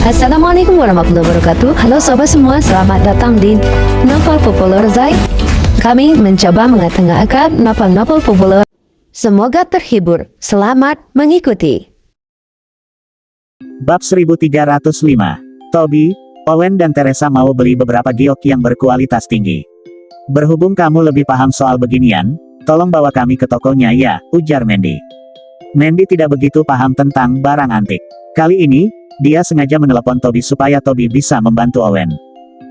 Assalamualaikum warahmatullahi wabarakatuh. Halo sobat semua, selamat datang di Novel Populer Zai. Kami mencoba mengetengahkan novel-novel populer. Semoga terhibur. Selamat mengikuti. Bab 1305. Toby, Owen dan Teresa mau beli beberapa giok yang berkualitas tinggi. Berhubung kamu lebih paham soal beginian, tolong bawa kami ke tokonya ya, ujar Mandy. Mandy tidak begitu paham tentang barang antik. Kali ini, dia sengaja menelepon Toby supaya Toby bisa membantu Owen.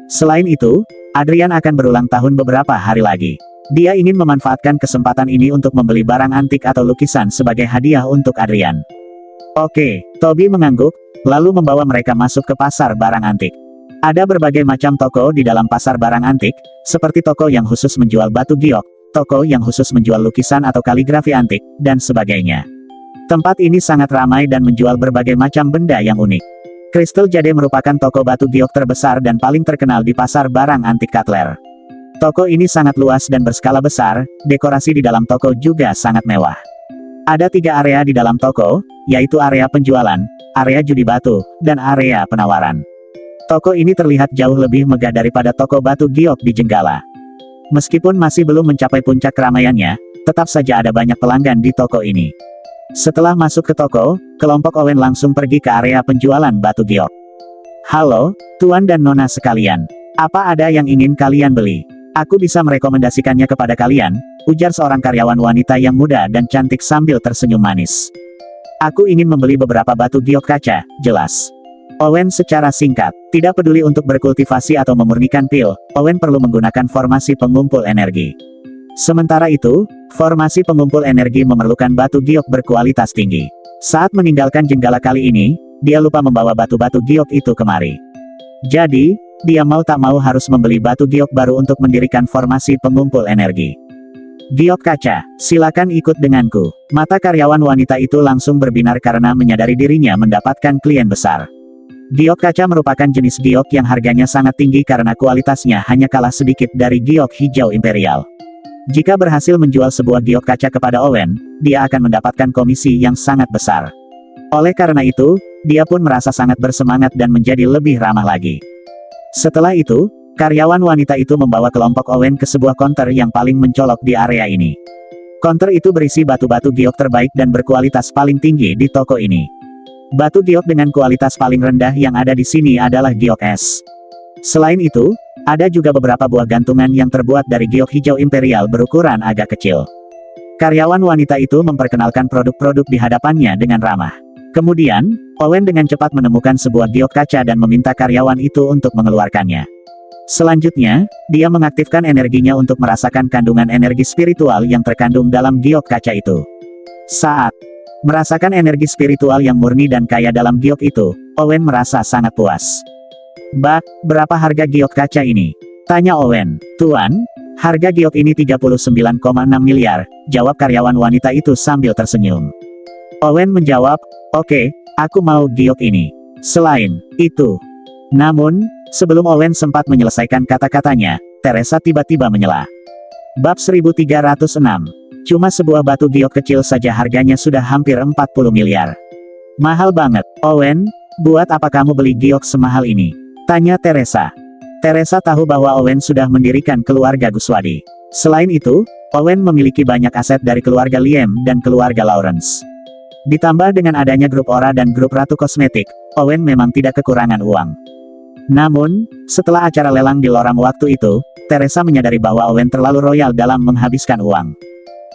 Selain itu, Adrian akan berulang tahun beberapa hari lagi. Dia ingin memanfaatkan kesempatan ini untuk membeli barang antik atau lukisan sebagai hadiah untuk Adrian. Oke, Toby mengangguk, lalu membawa mereka masuk ke pasar barang antik. Ada berbagai macam toko di dalam pasar barang antik, seperti toko yang khusus menjual batu giok, toko yang khusus menjual lukisan atau kaligrafi antik, dan sebagainya. Tempat ini sangat ramai dan menjual berbagai macam benda yang unik. Crystal Jade merupakan toko batu giok terbesar dan paling terkenal di pasar barang antik Cutler. Toko ini sangat luas dan berskala besar, dekorasi di dalam toko juga sangat mewah. Ada 3 area di dalam toko, yaitu area penjualan, area judi batu, dan area penawaran. Toko ini terlihat jauh lebih megah daripada toko batu giok di Jenggala. Meskipun masih belum mencapai puncak keramaiannya, tetap saja ada banyak pelanggan di toko ini. Setelah masuk ke toko, kelompok Owen langsung pergi ke area penjualan batu giok. Halo, Tuan dan Nona sekalian. Apa ada yang ingin kalian beli? Aku bisa merekomendasikannya kepada kalian, ujar seorang karyawan wanita yang muda dan cantik sambil tersenyum manis. Aku ingin membeli beberapa batu giok kaca, jelas. Owen secara singkat, tidak peduli untuk berkultivasi atau memurnikan pil, Owen perlu menggunakan formasi pengumpul energi. Sementara itu, formasi pengumpul energi memerlukan batu giok berkualitas tinggi. Saat meninggalkan Jenggala kali ini, dia lupa membawa batu-batu giok itu kemari. Jadi, dia mau tak mau harus membeli batu giok baru untuk mendirikan formasi pengumpul energi. Giok kaca, silakan ikut denganku. Mata karyawan wanita itu langsung berbinar karena menyadari dirinya mendapatkan klien besar. Giok kaca merupakan jenis giok yang harganya sangat tinggi karena kualitasnya hanya kalah sedikit dari giok hijau imperial. Jika berhasil menjual sebuah giok kaca kepada Owen, dia akan mendapatkan komisi yang sangat besar. Oleh karena itu, dia pun merasa sangat bersemangat dan menjadi lebih ramah lagi. Setelah itu, karyawan wanita itu membawa kelompok Owen ke sebuah konter yang paling mencolok di area ini. Konter itu berisi batu-batu giok terbaik dan berkualitas paling tinggi di toko ini. Batu giok dengan kualitas paling rendah yang ada di sini adalah giok es. Selain itu, ada juga beberapa buah gantungan yang terbuat dari giok hijau imperial berukuran agak kecil. Karyawan wanita itu memperkenalkan produk-produk di hadapannya dengan ramah. Kemudian, Owen dengan cepat menemukan sebuah giok kaca dan meminta karyawan itu untuk mengeluarkannya. Selanjutnya, dia mengaktifkan energinya untuk merasakan kandungan energi spiritual yang terkandung dalam giok kaca itu. Saat merasakan energi spiritual yang murni dan kaya dalam giok itu, Owen merasa sangat puas. Berapa harga giok kaca ini? Tanya Owen. Tuan, harga giok ini 39,6 miliar, jawab karyawan wanita itu sambil tersenyum. Owen menjawab, oke, aku mau giok ini. Selain itu. Namun, sebelum Owen sempat menyelesaikan kata-katanya, Teresa tiba-tiba menyela. Bab 1306. Cuma sebuah batu giok kecil saja harganya sudah hampir 40 miliar. Mahal banget. Owen, buat apa kamu beli giok semahal ini? Tanya Teresa. Teresa tahu bahwa Owen sudah mendirikan keluarga Guswadi. Selain itu, Owen memiliki banyak aset dari keluarga Liem dan keluarga Lawrence. Ditambah dengan adanya grup Ora dan grup Ratu Kosmetik, Owen memang tidak kekurangan uang. Namun, setelah acara lelang di Loram waktu itu, Teresa menyadari bahwa Owen terlalu royal dalam menghabiskan uang.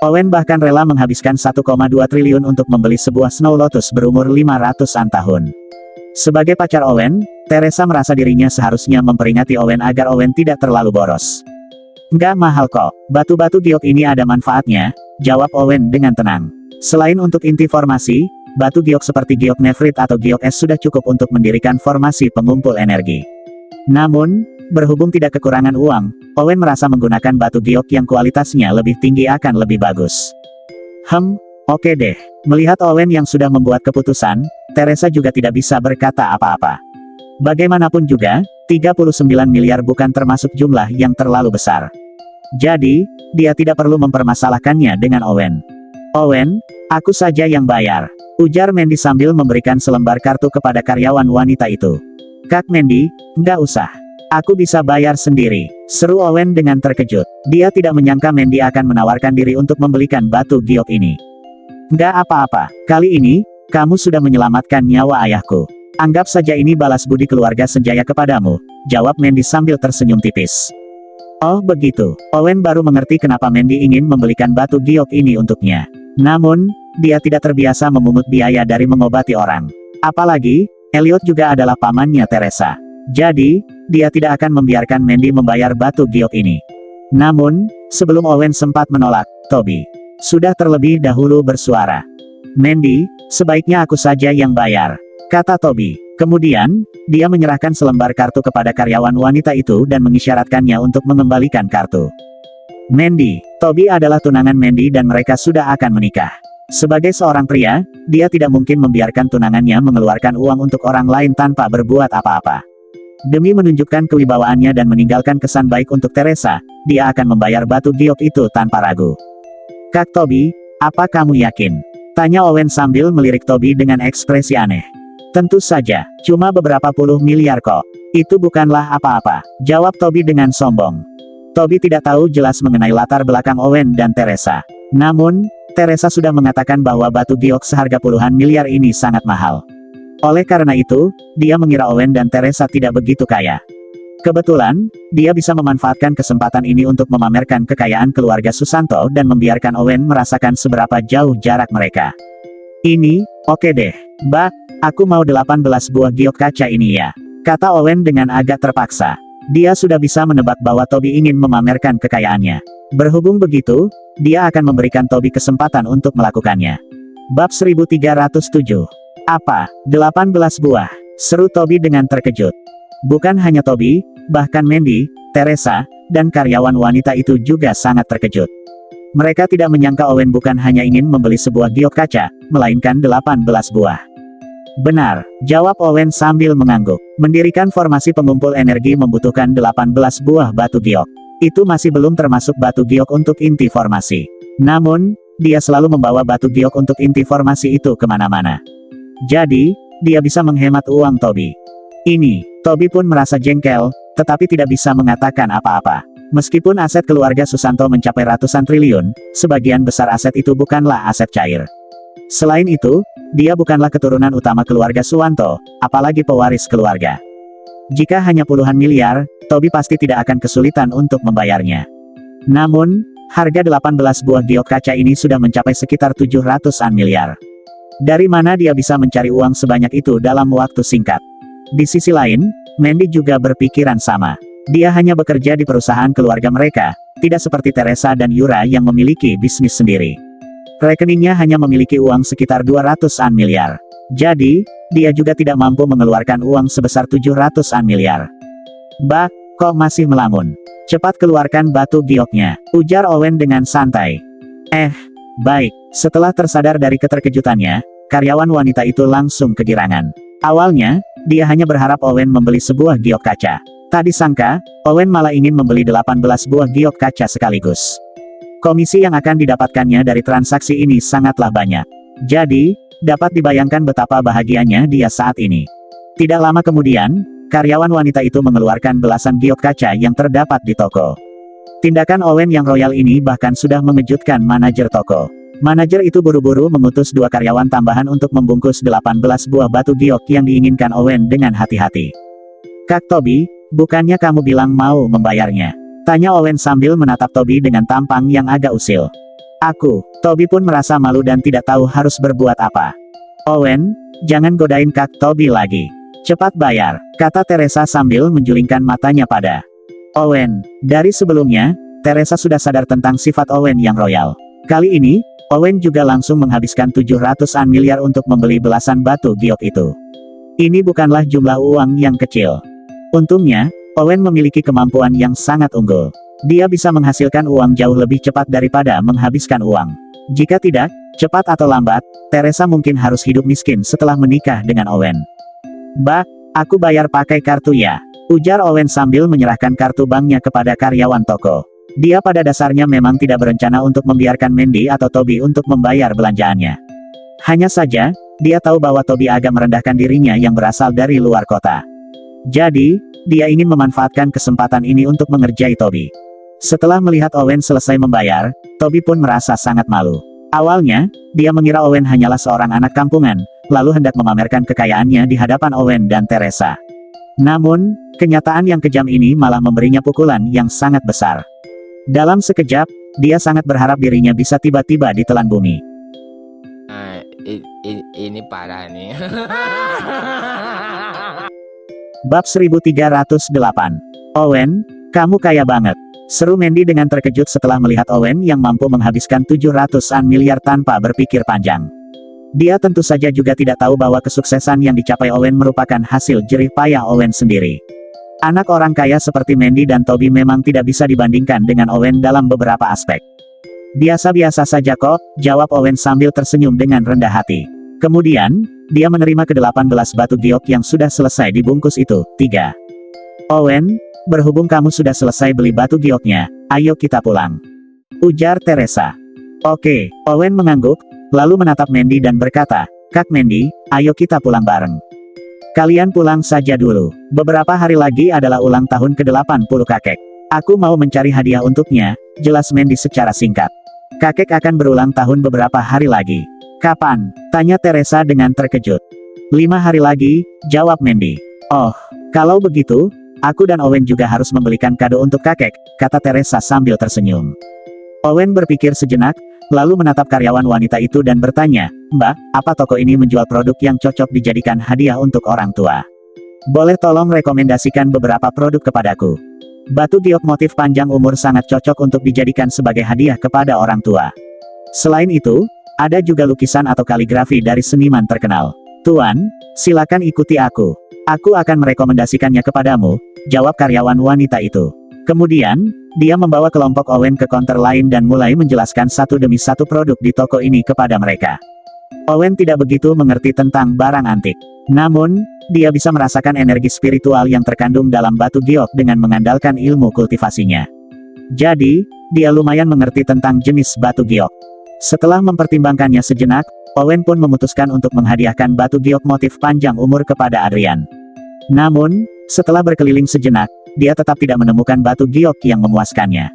Owen bahkan rela menghabiskan 1,2 triliun untuk membeli sebuah Snow Lotus berumur 500-an tahun. Sebagai pacar Owen, Teresa merasa dirinya seharusnya memperingati Owen agar Owen tidak terlalu boros. Nggak mahal kok, batu-batu giok ini ada manfaatnya, jawab Owen dengan tenang. Selain untuk inti formasi, batu giok seperti giok nefrit atau giok es sudah cukup untuk mendirikan formasi pengumpul energi. Namun, berhubung tidak kekurangan uang, Owen merasa menggunakan batu giok yang kualitasnya lebih tinggi akan lebih bagus. Oke deh. Melihat Owen yang sudah membuat keputusan, Teresa juga tidak bisa berkata apa-apa. Bagaimanapun juga, 39 miliar bukan termasuk jumlah yang terlalu besar. Jadi, dia tidak perlu mempermasalahkannya dengan Owen. Owen, aku saja yang bayar, ujar Mandy sambil memberikan selembar kartu kepada karyawan wanita itu. Kak Mandy, nggak usah. Aku bisa bayar sendiri, seru Owen dengan terkejut. Dia tidak menyangka Mandy akan menawarkan diri untuk membelikan batu giok ini. Nggak apa-apa, kali ini, kamu sudah menyelamatkan nyawa ayahku. Anggap saja ini balas budi keluarga Senjaya kepadamu, jawab Mandy sambil tersenyum tipis. Oh begitu, Owen baru mengerti kenapa Mandy ingin membelikan batu giok ini untuknya. Namun, dia tidak terbiasa memungut biaya dari mengobati orang. Apalagi, Elliot juga adalah pamannya Teresa. Jadi, dia tidak akan membiarkan Mandy membayar batu giok ini. Namun, sebelum Owen sempat menolak, Toby sudah terlebih dahulu bersuara. Mandy, sebaiknya aku saja yang bayar, kata Toby. Kemudian, dia menyerahkan selembar kartu kepada karyawan wanita itu dan mengisyaratkannya untuk mengembalikan kartu. Mandy, Toby adalah tunangan Mandy dan mereka sudah akan menikah. Sebagai seorang pria, dia tidak mungkin membiarkan tunangannya mengeluarkan uang untuk orang lain tanpa berbuat apa-apa. Demi menunjukkan kewibawaannya dan meninggalkan kesan baik untuk Teresa, dia akan membayar batu giok itu tanpa ragu. Kak Toby, apa kamu yakin? Tanya Owen sambil melirik Toby dengan ekspresi aneh. Tentu saja, cuma beberapa puluh miliar kok. Itu bukanlah apa-apa, jawab Toby dengan sombong. Toby tidak tahu jelas mengenai latar belakang Owen dan Teresa. Namun, Teresa sudah mengatakan bahwa batu giok seharga puluhan miliar ini sangat mahal. Oleh karena itu, dia mengira Owen dan Teresa tidak begitu kaya. Kebetulan, dia bisa memanfaatkan kesempatan ini untuk memamerkan kekayaan keluarga Susanto dan membiarkan Owen merasakan seberapa jauh jarak mereka. Ini, oke deh. Mbak, aku mau 18 buah giok kaca ini ya, kata Owen dengan agak terpaksa. Dia sudah bisa menebak bahwa Toby ingin memamerkan kekayaannya. Berhubung begitu, dia akan memberikan Toby kesempatan untuk melakukannya. Bab 1307. Apa, 18 buah? Seru Toby dengan terkejut. Bukan hanya Toby, bahkan Mandy, Teresa, dan karyawan wanita itu juga sangat terkejut. Mereka tidak menyangka Owen bukan hanya ingin membeli sebuah giok kaca, melainkan 18 buah. Benar, jawab Owen sambil mengangguk. Mendirikan formasi pengumpul energi membutuhkan 18 buah batu giok. Itu masih belum termasuk batu giok untuk inti formasi. Namun, dia selalu membawa batu giok untuk inti formasi itu kemana-mana. Jadi, dia bisa menghemat uang Toby. Ini, Toby pun merasa jengkel, tetapi tidak bisa mengatakan apa-apa. Meskipun aset keluarga Susanto mencapai ratusan triliun, sebagian besar aset itu bukanlah aset cair. Selain itu, dia bukanlah keturunan utama keluarga Suwanto, apalagi pewaris keluarga. Jika hanya puluhan miliar, Toby pasti tidak akan kesulitan untuk membayarnya. Namun, harga 18 buah giok kaca ini sudah mencapai sekitar 700-an miliar. Dari mana dia bisa mencari uang sebanyak itu dalam waktu singkat? Di sisi lain, Mandy juga berpikiran sama. Dia hanya bekerja di perusahaan keluarga mereka, tidak seperti Teresa dan Yura yang memiliki bisnis sendiri. Rekeningnya hanya memiliki uang sekitar 200-an miliar. Jadi, dia juga tidak mampu mengeluarkan uang sebesar 700-an miliar. Bah, kok masih melamun? Cepat keluarkan batu gioknya, ujar Owen dengan santai. Baik, setelah tersadar dari keterkejutannya, karyawan wanita itu langsung kegirangan. Awalnya, dia hanya berharap Owen membeli sebuah giok kaca. Tak disangka, Owen malah ingin membeli 18 buah giok kaca sekaligus. Komisi yang akan didapatkannya dari transaksi ini sangatlah banyak. Jadi, dapat dibayangkan betapa bahagianya dia saat ini. Tidak lama kemudian, karyawan wanita itu mengeluarkan belasan giok kaca yang terdapat di toko. Tindakan Owen yang royal ini bahkan sudah mengejutkan manajer toko. Manajer itu buru-buru mengutus 2 karyawan tambahan untuk membungkus 18 buah batu giok yang diinginkan Owen dengan hati-hati. Kak Toby, bukannya kamu bilang mau membayarnya? Tanya Owen sambil menatap Toby dengan tampang yang agak usil. Toby pun merasa malu dan tidak tahu harus berbuat apa. Owen, jangan godain Kak Toby lagi. Cepat bayar, kata Teresa sambil menjulingkan matanya pada Owen. Dari sebelumnya, Teresa sudah sadar tentang sifat Owen yang royal. Kali ini, Owen juga langsung menghabiskan 700-an miliar untuk membeli belasan batu giok itu. Ini bukanlah jumlah uang yang kecil. Untungnya, Owen memiliki kemampuan yang sangat unggul. Dia bisa menghasilkan uang jauh lebih cepat daripada menghabiskan uang. Jika tidak, cepat atau lambat, Teresa mungkin harus hidup miskin setelah menikah dengan Owen. Mbak, aku bayar pakai kartu ya, ujar Owen sambil menyerahkan kartu banknya kepada karyawan toko. Dia pada dasarnya memang tidak berencana untuk membiarkan Mandy atau Toby untuk membayar belanjaannya. Hanya saja, dia tahu bahwa Toby agak merendahkan dirinya yang berasal dari luar kota. Jadi, dia ingin memanfaatkan kesempatan ini untuk mengerjai Toby. Setelah melihat Owen selesai membayar, Toby pun merasa sangat malu. Awalnya, dia mengira Owen hanyalah seorang anak kampungan, lalu hendak memamerkan kekayaannya di hadapan Owen dan Teresa. Namun, kenyataan yang kejam ini malah memberinya pukulan yang sangat besar. Dalam sekejap, dia sangat berharap dirinya bisa tiba-tiba ditelan bumi. Ini parah nih. Bab 1308. Owen, kamu kaya banget. Seru Mandy dengan terkejut setelah melihat Owen yang mampu menghabiskan 700-an miliar tanpa berpikir panjang. Dia tentu saja juga tidak tahu bahwa kesuksesan yang dicapai Owen merupakan hasil jerih payah Owen sendiri. Anak orang kaya seperti Mandy dan Toby memang tidak bisa dibandingkan dengan Owen dalam beberapa aspek. Biasa-biasa saja kok, jawab Owen sambil tersenyum dengan rendah hati. Kemudian, dia menerima ke-18 batu giok yang sudah selesai dibungkus itu. 3. Owen, berhubung kamu sudah selesai beli batu gioknya, ayo kita pulang. Ujar Teresa. Oke, Owen mengangguk, lalu menatap Mandy dan berkata, Kak Mandy, ayo kita pulang bareng. Kalian pulang saja dulu. Beberapa hari lagi adalah ulang tahun ke-80 kakek. Aku mau mencari hadiah untuknya, jelas Mandy secara singkat. Kakek akan berulang tahun beberapa hari lagi. Kapan? Tanya Teresa dengan terkejut. 5 hari lagi, jawab Mandy. Oh, kalau begitu, aku dan Owen juga harus membelikan kado untuk kakek, kata Teresa sambil tersenyum. Owen berpikir sejenak, lalu menatap karyawan wanita itu dan bertanya, Mbak, apa toko ini menjual produk yang cocok dijadikan hadiah untuk orang tua? Boleh tolong rekomendasikan beberapa produk kepadaku. Batu giok motif panjang umur sangat cocok untuk dijadikan sebagai hadiah kepada orang tua. Selain itu, ada juga lukisan atau kaligrafi dari seniman terkenal. Tuan, silakan ikuti aku. Aku akan merekomendasikannya kepadamu, jawab karyawan wanita itu. Kemudian, dia membawa kelompok Owen ke counter lain dan mulai menjelaskan satu demi satu produk di toko ini kepada mereka. Owen tidak begitu mengerti tentang barang antik. Namun, dia bisa merasakan energi spiritual yang terkandung dalam batu giok dengan mengandalkan ilmu kultivasinya. Jadi, dia lumayan mengerti tentang jenis batu giok. Setelah mempertimbangkannya sejenak, Owen pun memutuskan untuk menghadiahkan batu giok motif panjang umur kepada Adrian. Namun, setelah berkeliling sejenak, dia tetap tidak menemukan batu giok yang memuaskannya.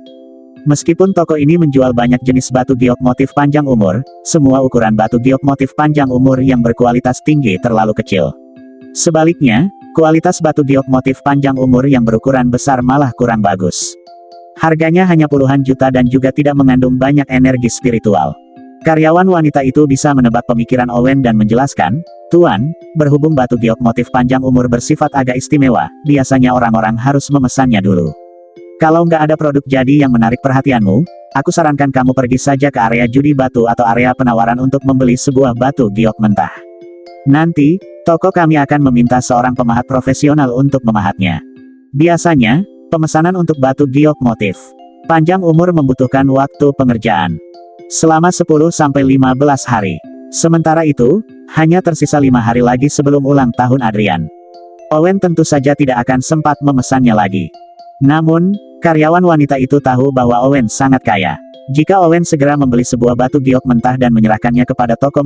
Meskipun toko ini menjual banyak jenis batu giok motif panjang umur, semua ukuran batu giok motif panjang umur yang berkualitas tinggi terlalu kecil. Sebaliknya, kualitas batu giok motif panjang umur yang berukuran besar malah kurang bagus. Harganya hanya puluhan juta dan juga tidak mengandung banyak energi spiritual. Karyawan wanita itu bisa menebak pemikiran Owen dan menjelaskan, Tuan, berhubung batu giok motif panjang umur bersifat agak istimewa, biasanya orang-orang harus memesannya dulu. Kalau nggak ada produk jadi yang menarik perhatianmu, aku sarankan kamu pergi saja ke area judi batu atau area penawaran untuk membeli sebuah batu giok mentah. Nanti, toko kami akan meminta seorang pemahat profesional untuk memahatnya. Biasanya, pemesanan untuk batu giok motif panjang umur membutuhkan waktu pengerjaan selama 10-15 hari. Sementara itu, hanya tersisa 5 hari lagi sebelum ulang tahun Adrian. Owen tentu saja tidak akan sempat memesannya lagi. Namun, karyawan wanita itu tahu bahwa Owen sangat kaya. Jika Owen segera membeli sebuah batu giok mentah dan menyerahkannya kepada toko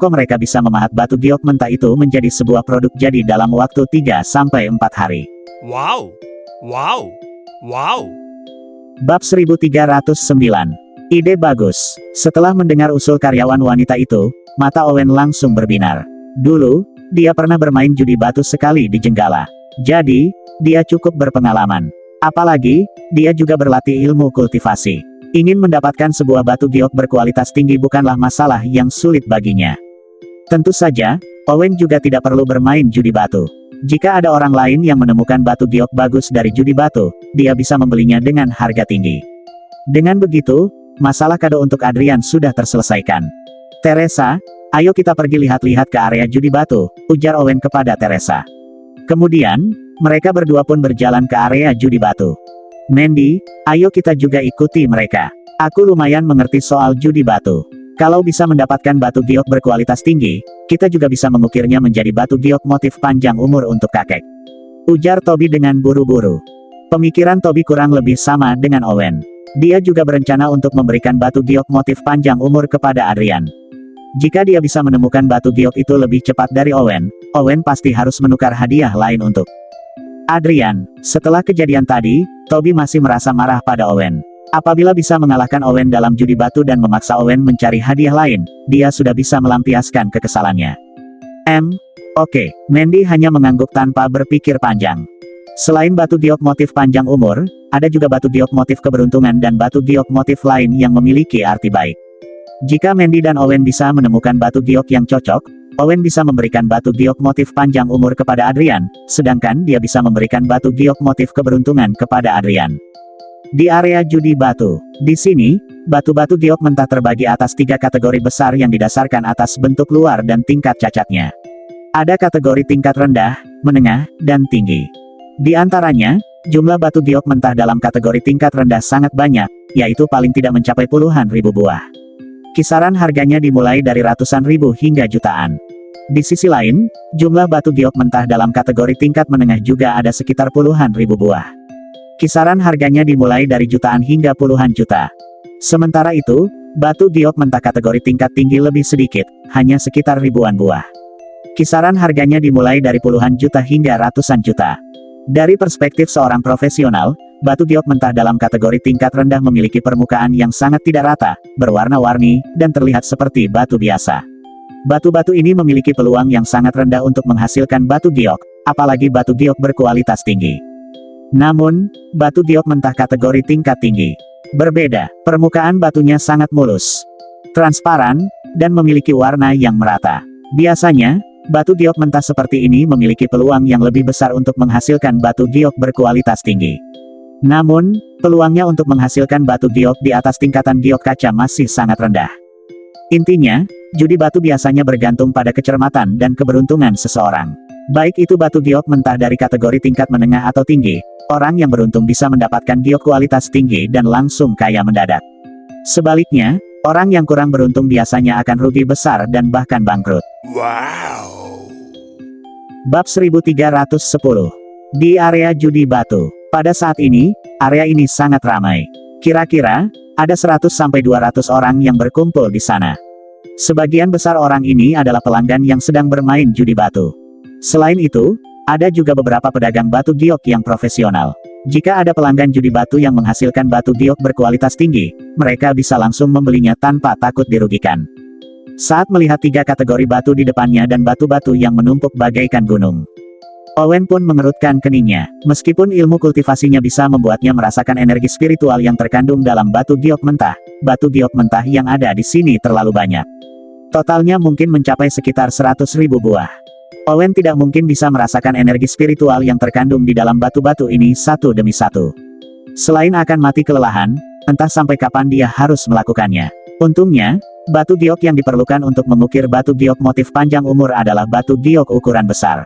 mereka bisa memahat batu giok mentah itu menjadi sebuah produk jadi dalam waktu 3-4 hari. Wow! Wow! Wow! Bab 1309. Ide bagus. Setelah mendengar usul karyawan wanita itu, mata Owen langsung berbinar. Dulu, dia pernah bermain judi batu sekali di Jenggala. Jadi, dia cukup berpengalaman. Apalagi, dia juga berlatih ilmu kultivasi. Ingin mendapatkan sebuah batu giok berkualitas tinggi bukanlah masalah yang sulit baginya. Tentu saja, Owen juga tidak perlu bermain judi batu. Jika ada orang lain yang menemukan batu giok bagus dari judi batu, dia bisa membelinya dengan harga tinggi. Dengan begitu, masalah kado untuk Adrian sudah terselesaikan. Teresa, ayo kita pergi lihat-lihat ke area judi batu, ujar Owen kepada Teresa. Kemudian, mereka berdua pun berjalan ke area judi batu. Mandy, ayo kita juga ikuti mereka. Aku lumayan mengerti soal judi batu. Kalau bisa mendapatkan batu giok berkualitas tinggi, kita juga bisa mengukirnya menjadi batu giok motif panjang umur untuk kakek. Ujar Toby dengan buru-buru. Pemikiran Toby kurang lebih sama dengan Owen. Dia juga berencana untuk memberikan batu giok motif panjang umur kepada Adrian. Jika dia bisa menemukan batu giok itu lebih cepat dari Owen, Owen pasti harus menukar hadiah lain untuk Adrian, setelah kejadian tadi, Toby masih merasa marah pada Owen. Apabila bisa mengalahkan Owen dalam judi batu dan memaksa Owen mencari hadiah lain, dia sudah bisa melampiaskan kekesalannya. Oke, Mandy hanya mengangguk tanpa berpikir panjang. Selain batu giok motif panjang umur, ada juga batu giok motif keberuntungan dan batu giok motif lain yang memiliki arti baik. Jika Mandy dan Owen bisa menemukan batu giok yang cocok, Owen bisa memberikan batu giok motif panjang umur kepada Adrian, sedangkan dia bisa memberikan batu giok motif keberuntungan kepada Adrian. Di area judi batu, di sini, batu-batu giok mentah terbagi atas 3 kategori besar yang didasarkan atas bentuk luar dan tingkat cacatnya. Ada kategori tingkat rendah, menengah, dan tinggi. Di antaranya, jumlah batu giok mentah dalam kategori tingkat rendah sangat banyak, yaitu paling tidak mencapai puluhan ribu buah. Kisaran harganya dimulai dari ratusan ribu hingga jutaan. Di sisi lain, jumlah batu giok mentah dalam kategori tingkat menengah juga ada sekitar puluhan ribu buah. Kisaran harganya dimulai dari jutaan hingga puluhan juta. Sementara itu, batu giok mentah kategori tingkat tinggi lebih sedikit, hanya sekitar ribuan buah. Kisaran harganya dimulai dari puluhan juta hingga ratusan juta. Dari perspektif seorang profesional, batu giok mentah dalam kategori tingkat rendah memiliki permukaan yang sangat tidak rata, berwarna-warni, dan terlihat seperti batu biasa. Batu-batu ini memiliki peluang yang sangat rendah untuk menghasilkan batu giok, apalagi batu giok berkualitas tinggi. Namun, batu giok mentah kategori tingkat tinggi berbeda. Permukaan batunya sangat mulus, transparan, dan memiliki warna yang merata. Biasanya, batu giok mentah seperti ini memiliki peluang yang lebih besar untuk menghasilkan batu giok berkualitas tinggi. Namun, peluangnya untuk menghasilkan batu giok di atas tingkatan giok kaca masih sangat rendah. Intinya, judi batu biasanya bergantung pada kecermatan dan keberuntungan seseorang. Baik itu batu giok mentah dari kategori tingkat menengah atau tinggi, orang yang beruntung bisa mendapatkan giok kualitas tinggi dan langsung kaya mendadak. Sebaliknya, orang yang kurang beruntung biasanya akan rugi besar dan bahkan bangkrut. Wow. Bab 1310. Di area judi batu. Pada saat ini, area ini sangat ramai. Kira-kira, ada 100-200 orang yang berkumpul di sana. Sebagian besar orang ini adalah pelanggan yang sedang bermain judi batu. Selain itu, ada juga beberapa pedagang batu giok yang profesional. Jika ada pelanggan judi batu yang menghasilkan batu giok berkualitas tinggi, mereka bisa langsung membelinya tanpa takut dirugikan. Saat melihat 3 kategori batu di depannya dan batu-batu yang menumpuk bagaikan gunung, Owen pun mengerutkan keningnya. Meskipun ilmu kultivasinya bisa membuatnya merasakan energi spiritual yang terkandung dalam batu giok mentah yang ada di sini terlalu banyak. Totalnya mungkin mencapai sekitar 100.000 buah. Owen tidak mungkin bisa merasakan energi spiritual yang terkandung di dalam batu-batu ini satu demi satu. Selain akan mati kelelahan, entah sampai kapan dia harus melakukannya. Untungnya, batu giok yang diperlukan untuk mengukir batu giok motif panjang umur adalah batu giok ukuran besar.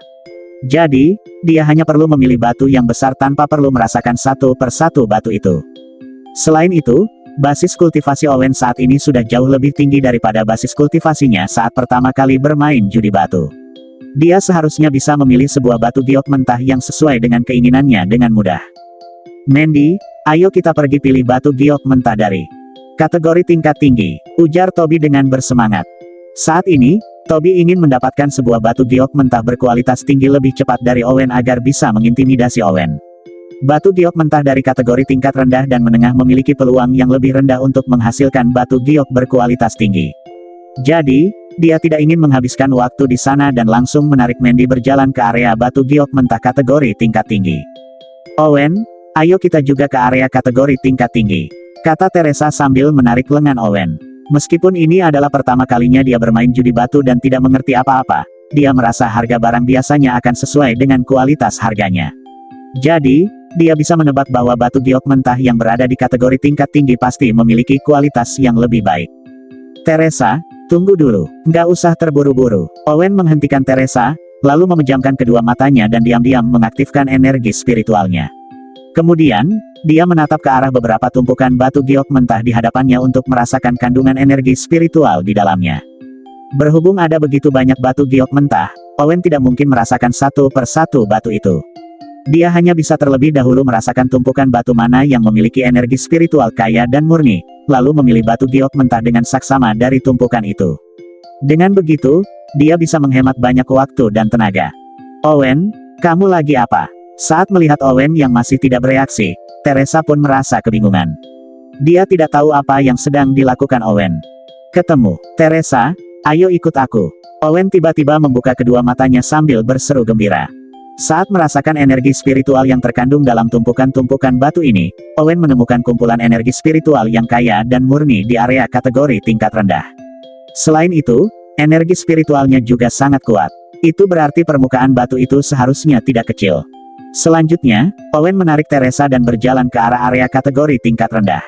Jadi, dia hanya perlu memilih batu yang besar tanpa perlu merasakan satu persatu batu itu. Selain itu, basis kultivasi Owen saat ini sudah jauh lebih tinggi daripada basis kultivasinya saat pertama kali bermain judi batu. Dia seharusnya bisa memilih sebuah batu giok mentah yang sesuai dengan keinginannya dengan mudah. Mandy, ayo kita pergi pilih batu giok mentah dari kategori tingkat tinggi, ujar Toby dengan bersemangat. Saat ini, Toby ingin mendapatkan sebuah batu giok mentah berkualitas tinggi lebih cepat dari Owen agar bisa mengintimidasi Owen. Batu giok mentah dari kategori tingkat rendah dan menengah memiliki peluang yang lebih rendah untuk menghasilkan batu giok berkualitas tinggi. Jadi, dia tidak ingin menghabiskan waktu di sana dan langsung menarik Mandy berjalan ke area batu giok mentah kategori tingkat tinggi. Owen, ayo kita juga ke area kategori tingkat tinggi, kata Teresa sambil menarik lengan Owen. Meskipun ini adalah pertama kalinya dia bermain judi batu dan tidak mengerti apa-apa, dia merasa harga barang biasanya akan sesuai dengan kualitas harganya. Jadi, dia bisa menebak bahwa batu giok mentah yang berada di kategori tingkat tinggi pasti memiliki kualitas yang lebih baik. Teresa, tunggu dulu, nggak usah terburu-buru. Owen menghentikan Teresa, lalu memejamkan kedua matanya dan diam-diam mengaktifkan energi spiritualnya. Kemudian, dia menatap ke arah beberapa tumpukan batu giok mentah di hadapannya untuk merasakan kandungan energi spiritual di dalamnya. Berhubung ada begitu banyak batu giok mentah, Owen tidak mungkin merasakan satu persatu batu itu. Dia hanya bisa terlebih dahulu merasakan tumpukan batu mana yang memiliki energi spiritual kaya dan murni, lalu memilih batu giok mentah dengan saksama dari tumpukan itu. Dengan begitu, dia bisa menghemat banyak waktu dan tenaga. Owen, kamu lagi apa? Saat melihat Owen yang masih tidak bereaksi, Teresa pun merasa kebingungan. Dia tidak tahu apa yang sedang dilakukan Owen. Ketemu, Teresa, ayo ikut aku. Owen tiba-tiba membuka kedua matanya sambil berseru gembira. Saat merasakan energi spiritual yang terkandung dalam tumpukan-tumpukan batu ini, Owen menemukan kumpulan energi spiritual yang kaya dan murni di area kategori tingkat rendah. Selain itu, energi spiritualnya juga sangat kuat. Itu berarti permukaan batu itu seharusnya tidak kecil. Selanjutnya, Owen menarik Teresa dan berjalan ke arah area kategori tingkat rendah.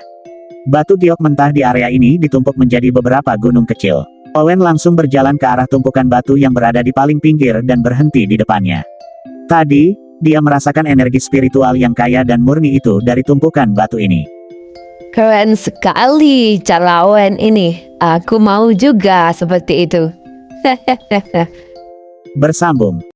Batu giok mentah di area ini ditumpuk menjadi beberapa gunung kecil. Owen langsung berjalan ke arah tumpukan batu yang berada di paling pinggir dan berhenti di depannya. Tadi, dia merasakan energi spiritual yang kaya dan murni itu dari tumpukan batu ini. Keren sekali cara Owen ini. Aku mau juga seperti itu. Bersambung.